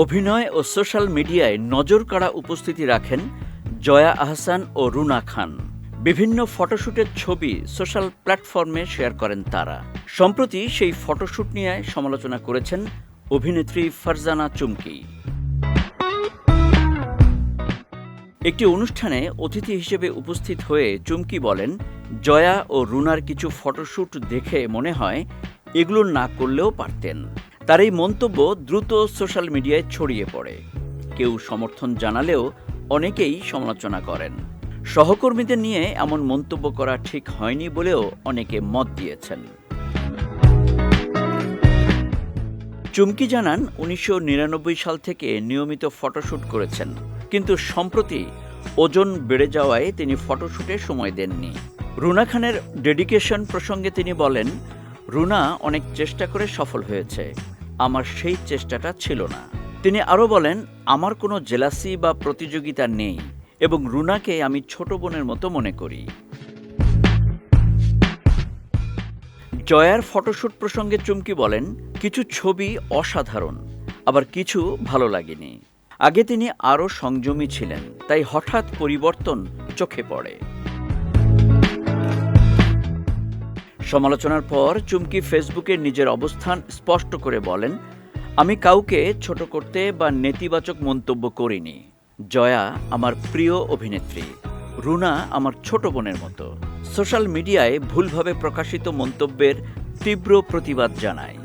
অভিনয় ও সোশ্যাল মিডিয়ায় নজরকাড়া উপস্থিতি রাখেন জয়া আহসান ও রুনা খান। বিভিন্ন ফটোশ্যুটের ছবি সোশ্যাল প্ল্যাটফর্মে শেয়ার করেন তারা। সম্প্রতি সেই ফটোশ্যুট নিয়ে সমালোচনা করেছেন অভিনেত্রী ফারজানা চুমকি। একটি অনুষ্ঠানে অতিথি হিসেবে উপস্থিত হয়ে চুমকি বলেন, জয়া ও রুনার কিছু ফটোশ্যুট দেখে মনে হয় এগুলো না করলেও পারতেন। তার এই মন্তব্য দ্রুত সোশ্যাল মিডিয়ায় ছড়িয়ে পড়ে। কেউ সমর্থন জানালেও অনেকেই সমালোচনা করেন। সহকর্মীদের নিয়ে এমন মন্তব্য করা ঠিক হয়নি বলেও অনেকে মত দিয়েছেন। চুমকি জানান, ১৯৯৯ সাল থেকে নিয়মিত ফটোশ্যুট করেছেন, কিন্তু সম্প্রতি ওজন বেড়ে যাওয়ায় তিনি ফটোশ্যুটে সময় দেননি। রুনা খানের ডেডিকেশন প্রসঙ্গে তিনি বলেন, রুনা অনেক চেষ্টা করে সফল হয়েছে, আমার সেই চেষ্টাটা ছিল না। তিনি আরও বলেন, আমার কোনো জেলাসি বা প্রতিযোগিতা নেই এবং রুনাকে আমি ছোট বোনের মতো মনে করি। জয়ার ফটোশ্যুট প্রসঙ্গে চুমকি বলেন, কিছু ছবি অসাধারণ, আবার কিছু ভালো লাগেনি। আগে তিনি আরও সংযমী ছিলেন, তাই হঠাৎ পরিবর্তন চোখে পড়ে। সমালোচনার পর চুমকি ফেসবুকে নিজের অবস্থান স্পষ্ট করে বলেন, আমি কাউকে ছোট করতে বা নেতিবাচক মন্তব্য করিনি। জয়া আমার প্রিয় অভিনেত্রী, রুনা আমার ছোট বোনের মতো। সোশ্যাল মিডিয়ায় ভুলভাবে প্রকাশিত মন্তব্যের তীব্র প্রতিবাদ জানায়।